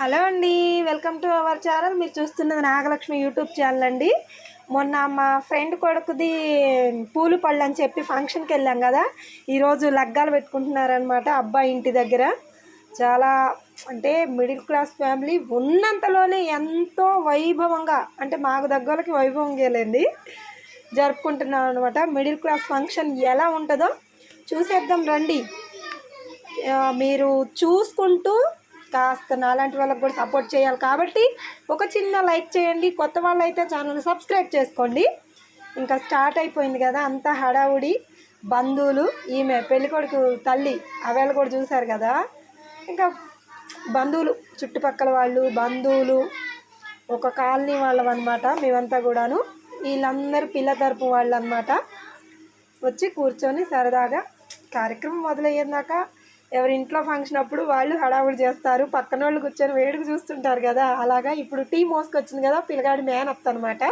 Hello అండి, welcome to our channel. మీరు చూస్తున్నది నాగలక్ష్మి యూట్యూబ్ ఛానల్ అండి. మొన్న మా ఫ్రెండ్ కొడుకుది పూలు పళ్ళు అని చెప్పి ఫంక్షన్కి వెళ్ళాం కదా. ఈరోజు లగ్గాలు పెట్టుకుంటున్నారనమాట అబ్బాయి ఇంటి దగ్గర. చాలా అంటే మిడిల్ క్లాస్ ఫ్యామిలీ ఉన్నంతలోనే ఎంతో వైభవంగా, అంటే మాకు దగ్గరకి వైభవం గేలండి జరుపుకుంటున్నాం అనమాట. మిడిల్ క్లాస్ ఫంక్షన్ ఎలా ఉంటుందో చూసేద్దాం రండి. మీరు చూసుకుంటూ కాస్త నాలాంటి వాళ్ళకి కూడా సపోర్ట్ చేయాలి కాబట్టి ఒక చిన్న లైక్ చేయండి. కొత్త వాళ్ళు అయితే ఛానల్ సబ్స్క్రైబ్ చేసుకోండి. ఇంకా స్టార్ట్ అయిపోయింది కదా, అంతా హడావుడి. బంధువులు, ఈమె పెళ్ళికొడుకు తల్లి అవేళ కూడా చూశారు కదా. ఇంకా బంధువులు, చుట్టుపక్కల వాళ్ళు బంధువులు, ఒక కాలనీ వాళ్ళం అనమాట మేమంతా కూడాను. వీళ్ళందరూ పిల్ల తరపు వాళ్ళు అనమాట. వచ్చి కూర్చొని సరదాగా కార్యక్రమం మొదలయ్యేదాకా ఎవరి ఇంట్లో ఫంక్షన్ అప్పుడు వాళ్ళు హడావుడి చేస్తారు, పక్కన వాళ్ళు కూర్చొని వేడుక చూస్తుంటారు కదా. అలాగా ఇప్పుడు టీ మోసుకొచ్చింది కదా పిల్లగాడి మేనత్త అనమాట,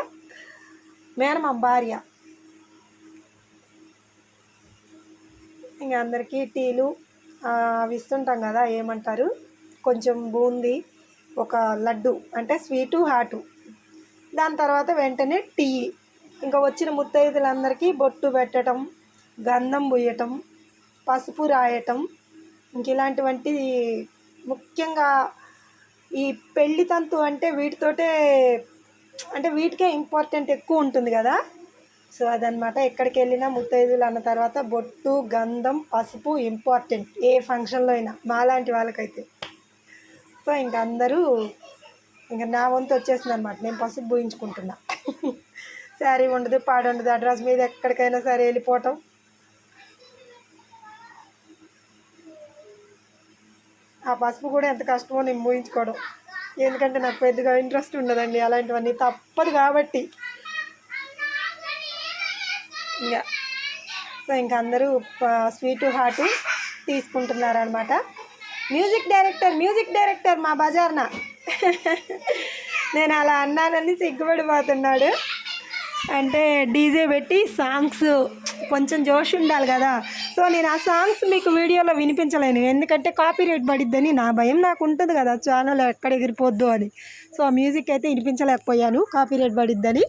మేనమామ భార్య. ఇంకా అందరికీ టీలు అవి ఇస్తుంటాం కదా, ఏమంటారు, కొంచెం బూందీ, ఒక లడ్డు అంటే స్వీటు హాటు. దాని తర్వాత వెంటనే టీ. ఇంకా వచ్చిన ముత్తైదులందరికీ బొట్టు పెట్టడం, గంధం పూయటం, పసుపు రాయటం, ఇంక ఇలాంటివంటి ముఖ్యంగా ఈ పెళ్లి తంతు అంటే వీటితోటే, అంటే వీటికే ఇంపార్టెంట్ ఎక్కువ ఉంటుంది కదా. సో అదనమాట. ఎక్కడికి వెళ్ళినా ముత్తైదులు అన్న తర్వాత బొట్టు, గంధం, పసుపు ఇంపార్టెంట్ ఏ ఫంక్షన్లో అయినా, మాలాంటి వాళ్ళకైతే. సో ఇంక అందరూ, ఇంకా నా వంతు వచ్చేసింది అనమాట. నేను పసుపు పూయించుకుంటున్నా. శారీ ఉండదు, పాడుండదు, అడ్రస్ మీద ఎక్కడికైనా సరే వెళ్ళిపోవటం. ఆ పసుపు కూడా ఎంత కష్టమో నేను మూయించుకోవడం, ఎందుకంటే నాకు పెద్దగా ఇంట్రెస్ట్ ఉండదండి అలాంటివన్నీ, తప్పదు కాబట్టి. ఇంకా సో ఇంక అందరూ స్వీటు హాటు తీసుకుంటున్నారనమాట. మ్యూజిక్ డైరెక్టర్ మా బజార్న. నేను అలా అన్నానని సిగ్గుపడిపోతున్నాడు. అంటే డీజే పెట్టి సాంగ్స్ కొంచెం జోష్ ఉండాలి కదా. సో నేను ఆ సాంగ్స్ మీకు వీడియోలో వినిపించలేను, ఎందుకంటే కాపీరైట్ పడిద్దని నా భయం నాకు ఉంటుంది కదా, ఛానల్ ఎక్కడ ఎగిరిపోద్దు అని. సో ఆ మ్యూజిక్ అయితే వినిపించలేకపోయాను కాపీరైట్ పడిద్దని.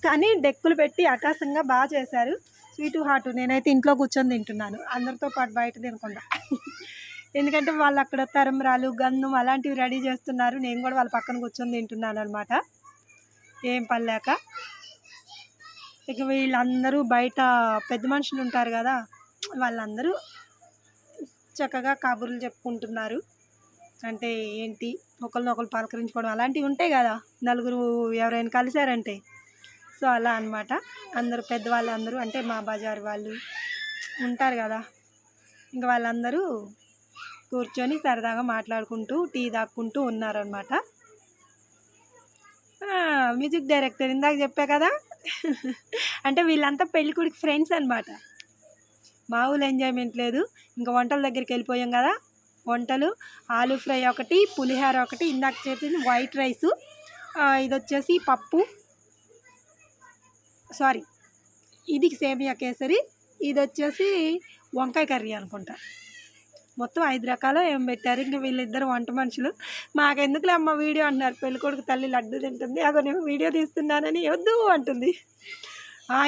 కానీ డెక్కులు పెట్టి ఆకాశంగా బాగా చేశారు. స్వీటు హాటు నేనైతే ఇంట్లో కూర్చొని తింటున్నాను, అందరితో పాటు బయట తినకుండా. ఎందుకంటే వాళ్ళు అక్కడ తరంరాలు, గంధం అలాంటివి రెడీ చేస్తున్నారు, నేను కూడా వాళ్ళ పక్కన కూర్చొని తింటున్నాను అనమాట, ఏం పనిలేక. ఇక వీళ్ళందరూ బయట పెద్ద మనుషులు ఉంటారు కదా, వాళ్ళందరూ చక్కగా కబుర్లు చెప్పుకుంటున్నారు. అంటే ఏంటి, ఒకరినొకరు పలకరించుకోవడం అలాంటివి ఉంటాయి కదా, నలుగురు ఎవరైనా కలిశారంటే. సో అలా అనమాట. అందరూ పెద్దవాళ్ళు అందరూ, అంటే మా బజారు వాళ్ళు ఉంటారు కదా, ఇంకా వాళ్ళందరూ కూర్చొని సరదాగా మాట్లాడుకుంటూ టీ తాక్కుంటూ ఉన్నారనమాట. మ్యూజిక్ డైరెక్టర్ ఇందాక చెప్పా కదా. అంటే వీళ్ళంతా పెళ్ళికొడుకు ఫ్రెండ్స్ అనమాట, మామూలు ఎంజాయ్మెంట్ లేదు. ఇంకా వంటల దగ్గరికి వెళ్ళిపోయాం కదా. వంటలు ఆలూ ఫ్రై ఒకటి, పులిహోర ఒకటి, ఇందాక చెప్పింది వైట్ రైసు, ఇది వచ్చేసి పప్పు, సారీ ఇది సేమియా కేసరి, ఇది వచ్చేసి వంకాయ కర్రీ అనుకుంటా. మొత్తం 5 రకాలు ఏం పెట్టారు. ఇంకా వీళ్ళిద్దరు వంట మనుషులు. మాకెందుకులే అమ్మ వీడియో అంటున్నారు, పెళ్ళికొడుకు తల్లి లడ్డు తింటుంది, అదో నేను వీడియో తీస్తున్నానని వద్దు అంటుంది.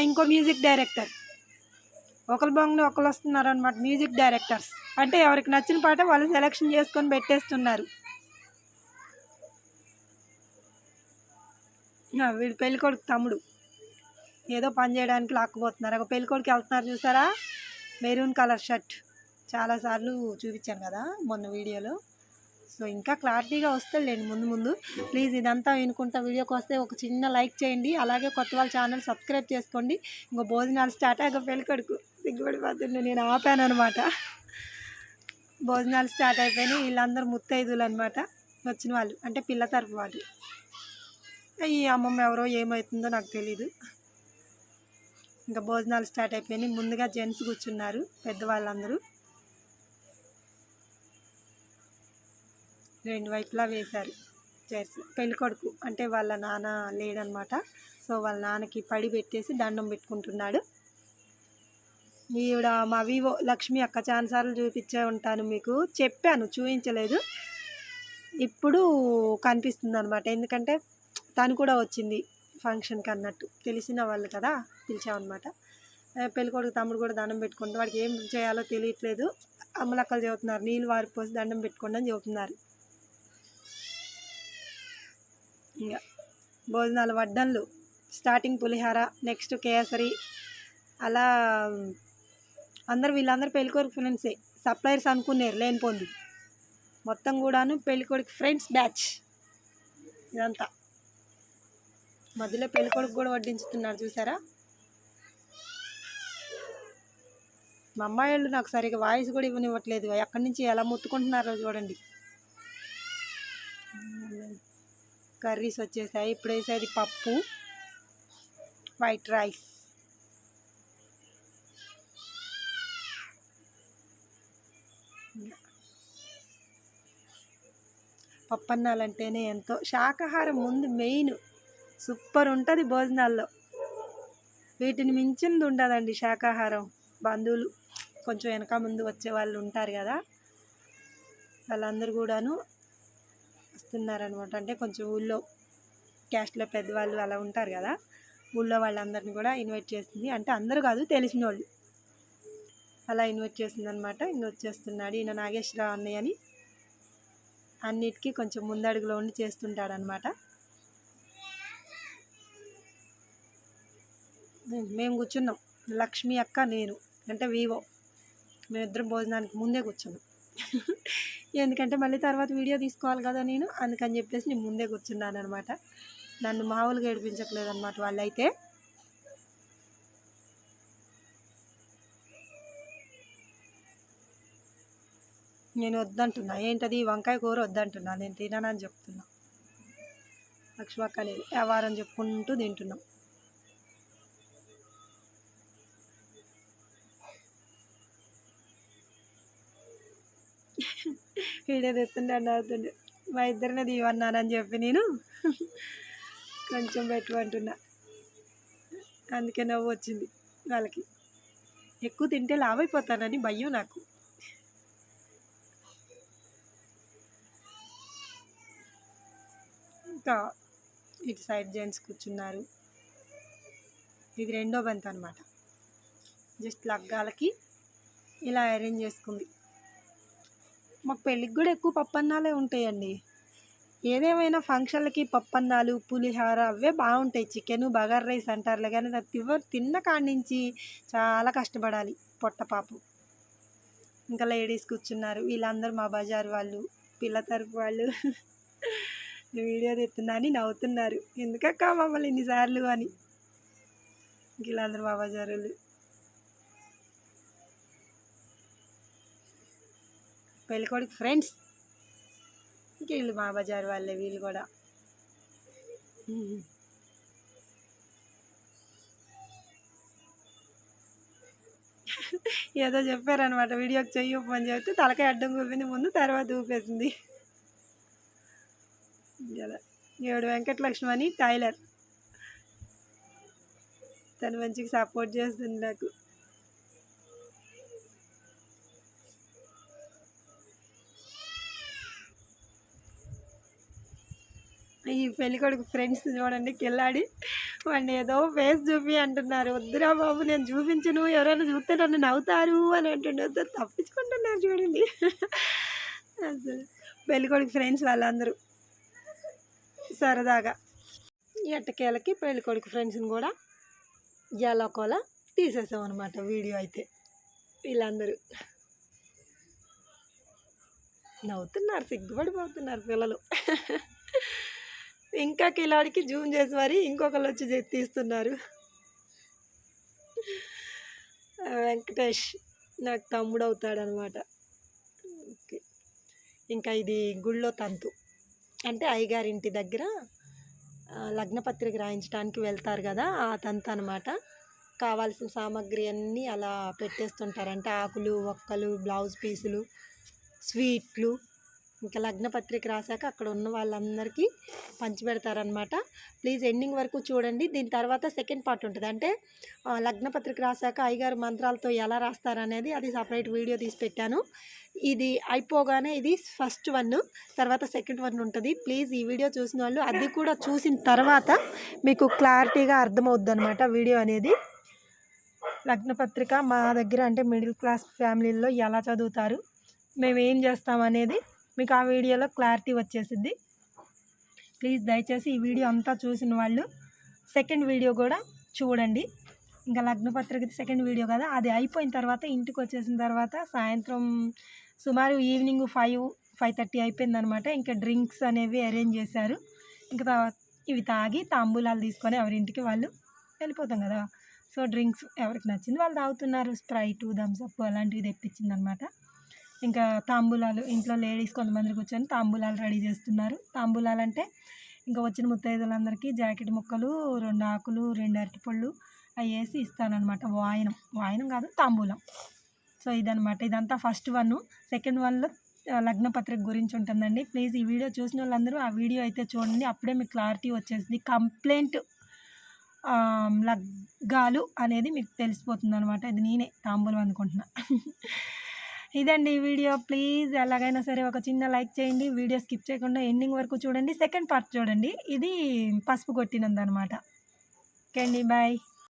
ఇంకో మ్యూజిక్ డైరెక్టర్, ఒకరు బాగుండి ఒకరు వస్తున్నారు అనమాట. మ్యూజిక్ డైరెక్టర్స్ అంటే ఎవరికి నచ్చిన పాట వాళ్ళు సెలెక్షన్ చేసుకొని పెట్టేస్తున్నారు. వీడు పెళ్ళికొడుకు తమ్ముడు ఏదో పని చేయడానికి లాక్కుపోతున్నారు. ఒక పెళ్ళికొడుకు వెళ్తున్నారు చూసారా, మెరూన్ కలర్ షర్ట్, చాలాసార్లు చూపించాను కదా మొన్న వీడియోలో. సో ఇంకా క్లారిటీగా వస్తుందిలేండి ముందు ముందు. ప్లీజ్ ఇదంతా వినుకుంటా వీడియోకి వస్తే ఒక చిన్న లైక్ చేయండి, అలాగే కొత్త వాళ్ళ ఛానల్ సబ్స్క్రైబ్ చేసుకోండి. ఇంకో భోజనాలు స్టార్ట్ అయ్యాక పెళ్ళికొడుకు సిగ్గుపడిపోతుంది, నేను ఆపాను అనమాట. భోజనాలు స్టార్ట్ అయిపోయినాయి. వీళ్ళందరూ ముత్తైదులు అనమాట, వచ్చిన వాళ్ళు అంటే పిల్ల తరపు వాళ్ళు. ఈ అమ్మమ్మ ఎవరో ఏమవుతుందో నాకు తెలీదు. ఇంకా భోజనాలు స్టార్ట్ అయిపోయినాయి. ముందుగా జెంట్స్ కూర్చున్నారు, పెద్దవాళ్ళందరూ 2 వైపులా వేశారు చైర్స్. పెళ్ళికొడుకు అంటే వాళ్ళ నాన్న లేడనమాట, సో వాళ్ళ నాన్నకి పడి పెట్టేసి దండం పెట్టుకుంటున్నాడు. ఈవిడ మా వివో లక్ష్మి అక్క, చాలాసార్లు చూపించే ఉంటాను మీకు, చెప్పాను చూపించలేదు. ఇప్పుడు కనిపిస్తుంది అనమాట. ఎందుకంటే తను కూడా వచ్చింది ఫంక్షన్కి అన్నట్టు తెలిసిన వాళ్ళు కదా, పిలిచామన్నమాట. పెళ్ళికొడుకు తమ్ముడు కూడా దండం పెట్టుకుంటూ వాడికి ఏం చేయాలో తెలియట్లేదు. అమ్మలక్కలు చెబుతున్నారు నీళ్ళు వారిపోసి దండం పెట్టుకోండి అని చెబుతున్నారు. ఇంకా భోజనాలు వడ్డన్లు, స్టార్టింగ్ పులిహార, నెక్స్ట్ కేసరి, అలా వీళ్ళందరూ పెళ్ళికొడుకు ఫ్రెండ్సే, సప్లయర్స్ అనుకున్నారు లేనిపోంది. మొత్తం కూడాను పెళ్ళికొడుకు ఫ్రెండ్స్ బ్యాచ్ ఇదంతా. మధ్యలో పెళ్ళికొడుకు కూడా వడ్డించుతున్నారు చూసారా. మా అమ్మాయి వాళ్ళు నాకు సరిగ్గా వాయిస్ కూడా ఇవ్వనివ్వట్లేదు, ఎక్కడి నుంచి ఎలా ముత్తుకుంటున్నారో చూడండి. కర్రీస్ వచ్చేసాయి. ఇప్పుడు వేసేది పప్పు, వైట్ రైస్. పప్పన్నాలంటేనే ఎంతో శాకాహారం ముందు మెయిన్ సూపర్ ఉంటుంది భోజనాల్లో. వీటిని మించింది ఉండదండి శాకాహారం. బంధువులు కొంచెం వెనక ముందు వచ్చే వాళ్ళు ఉంటారు కదా, వాళ్ళందరూ కూడాను వస్తున్నారనమాట. అంటే కొంచెం ఊళ్ళో క్యాస్ట్లో పెద్దవాళ్ళు అలా ఉంటారు కదా, ఊళ్ళో వాళ్ళందరినీ కూడా ఇన్వైట్ చేస్తుంది. అంటే అందరూ కాదు, తెలిసిన వాళ్ళు అలా ఇన్వైట్ చేస్తుంది అనమాట. ఇంక వచ్చేస్తున్నాడు ఈయన నాగేశ్వరరావు అన్నయ్య అని. అన్నిటికీ కొంచెం ముందడుగులో ఉండి చేస్తుంటాడనమాట. మేము కూర్చున్నాం, లక్ష్మి అక్క నేను, అంటే వివో, మేమిద్దరం భోజనానికి ముందే కూర్చున్నాం. ఎందుకంటే మళ్ళీ తర్వాత వీడియో తీసుకోవాలి కదా నేను, అందుకని చెప్పేసి నేను ముందే కూర్చున్నాను అనమాట. నన్ను మామూలుగా ఏడిపించట్లేదు అనమాట వాళ్ళైతే. నేను వద్దంటున్నా, ఏంటది వంకాయ కూర వద్దంటున్నా, నేను తిననని చెప్తున్నా. లక్ష్మక్క లేదు, వ్యవహారం చెప్పుకుంటూ తింటున్నాం. వీడియో తెస్తుండే అవుతుండే, మా ఇద్దరినే తీవన్నానని చెప్పి నేను కొంచెం పెట్టమంటున్నా. అందుకే నవ్వు వచ్చింది వాళ్ళకి. ఎక్కువ తింటే లావైపోతానని భయం నాకు. ఇంకా ఇటు సైడ్ జెంట్స్ కూర్చున్నారు. ఇది రెండో బంత్ అనమాట. జస్ట్ లగ్గాలకి ఇలా అరేంజ్ చేసుకుంది. మాకు పెళ్ళికి కూడా ఎక్కువ పప్పన్నాలే ఉంటాయండి. ఏదేమైనా ఫంక్షన్లకి పప్పన్నాలు, పులిహార అవే బాగుంటాయి. చికెను బగారా రైస్ అంటారులే కానీ తిన్న కాడి నుంచి చాలా కష్టపడాలి పొట్టపాపు. ఇంకా లేడీస్ కూర్చున్నారు, వీళ్ళందరూ మా బజార్ వాళ్ళు, పిల్ల తరపు వాళ్ళు. వీడియో తెస్తున్నా అని నవ్వుతున్నారు, ఎందుకక్క మమ్మల్ని ఇన్నిసార్లు అని. వీళ్ళందరూ మా బజార్ వాళ్ళు. పెళ్ళికొడుకు ఫ్రెండ్స్, ఇంక వీళ్ళు మా బజార్ వాళ్ళే వీళ్ళు కూడా. ఏదో చెప్పారనమాట, వీడియోకి చెయ్యి ఊపమని చెప్తే తలకాయ అడ్డం ఊపింది ముందు, తర్వాత ఊపేసింది. ఏడు వెంకటలక్ష్మి అని టైలర్, తను మంచిగా సపోర్ట్ చేస్తుంది నాకు. ఈ పెళ్ళికొడుకు ఫ్రెండ్స్ చూడండి కిల్లాడి, వాడిని ఏదో ఫేస్ చూపి అంటున్నారు. వద్దురా బాబు నేను చూపించను, ఎవరైనా చూస్తే నన్ను నవ్వుతారు అని అంటుండే, తప్పించుకుంటున్నారు చూడండి. అసలు పెళ్ళికొడుకు ఫ్రెండ్స్ వాళ్ళందరూ సరదాగా ఎట్టకేలకి పెళ్ళికొడుకు ఫ్రెండ్స్ని కూడా ఎలాకోలా తీసేసాం అనమాట వీడియో అయితే. వీళ్ళందరూ నవ్వుతున్నారు, సిగ్గుపడిపోతున్నారు పిల్లలు. ఇంకా కిలాడికి జూమ్ చేసి మరి ఇంకొకరు వచ్చి తీస్తున్నారు. వెంకటేష్ నాకు తమ్ముడు అవుతాడనమాట. ఓకే, ఇంకా ఇది గుళ్ళో తంతు, అంటే అయ్యగారింటి దగ్గర లగ్నపత్రిక రాయించడానికి వెళ్తారు కదా, ఆ తంతు అనమాట. కావాల్సిన సామాగ్రి అన్నీ అలా పెట్టేస్తుంటారు. అంటే ఆకులు, ఒక్కలు, బ్లౌజ్ పీసులు, స్వీట్లు, ఇంకా లగ్న పత్రిక రాశాక అక్కడ ఉన్న వాళ్ళందరికీ పంచిపెడతారనమాట. ప్లీజ్ ఎండింగ్ వరకు చూడండి. దీని తర్వాత సెకండ్ పార్ట్ ఉంటుంది. అంటే లగ్న పత్రిక రాశాక అయ్యగారు మంత్రాలతో ఎలా రాస్తారనేది అది సపరేట్ వీడియో తీసి పెట్టాను. ఇది అయిపోగానే ఇది ఫస్ట్ వన్, తర్వాత సెకండ్ వన్ ఉంటుంది. ప్లీజ్ ఈ వీడియో చూసిన వాళ్ళు అది కూడా చూసిన తర్వాత మీకు క్లారిటీగా అర్థమవుద్ది అనమాట వీడియో అనేది. లగ్న పత్రిక మా దగ్గర అంటే మిడిల్ క్లాస్ ఫ్యామిలీల్లో ఎలా చదువుతారు, మేము ఏం చేస్తాం అనేది మీకు ఆ వీడియోలో క్లారిటీ వచ్చేసిద్ది. ప్లీజ్ దయచేసి ఈ వీడియో అంతా చూసిన వాళ్ళు సెకండ్ వీడియో కూడా చూడండి. ఇంకా లగ్నపత్రిక సెకండ్ వీడియో కదా, అది అయిపోయిన తర్వాత ఇంటికి వచ్చేసిన తర్వాత సాయంత్రం సుమారు ఈవినింగ్ 5-5:30 అయిపోయిందనమాట. ఇంకా డ్రింక్స్ అనేవి అరేంజ్ చేశారు. ఇంకా ఇవి తాగి తాంబూలాలు తీసుకొని ఎవరింటికి వాళ్ళు వెళ్ళిపోతాం కదా. సో డ్రింక్స్ ఎవరికి నచ్చింది వాళ్ళు తాగుతున్నారు. స్ప్రైటు, థమ్స్అప్ అలాంటివి తెప్పించింది అనమాట. ఇంకా తాంబూలాలు ఇంట్లో లేడీస్ కొంతమంది కూర్చొని తాంబూలాలు రెడీ చేస్తున్నారు. తాంబూలాలు అంటే ఇంకా వచ్చిన ముత్తైదులందరికీ జాకెట్ ముక్కలు, 2 ఆకులు, 2 అరటిపళ్ళు అవి వేసి ఇస్తానమాట. వాయనం కాదు, తాంబూలం. సో ఇదనమాట. ఇదంతా ఫస్ట్ వన్. సెకండ్ వన్లో లగ్న పత్రిక గురించి ఉంటుందండి. ప్లీజ్ ఈ వీడియో చూసిన వాళ్ళందరూ ఆ వీడియో అయితే చూడండి. అప్పుడే మీకు క్లారిటీ వచ్చేసింది. కంప్లైంట్ లగ్గాలు అనేది మీకు తెలిసిపోతుంది అనమాట. ఇది నేనే తాంబూలం అనుకుంటున్నా. ఇదండి ఈ వీడియో. ప్లీజ్ ఎలాగైనా సరే ఒక చిన్న లైక్ చేయండి. వీడియో స్కిప్ చేయకుండా ఎండింగ్ వరకు చూడండి. సెకండ్ పార్ట్ చూడండి. ఇది పసుపు కొట్టినందనమాట. ఓకే అండి, బాయ్.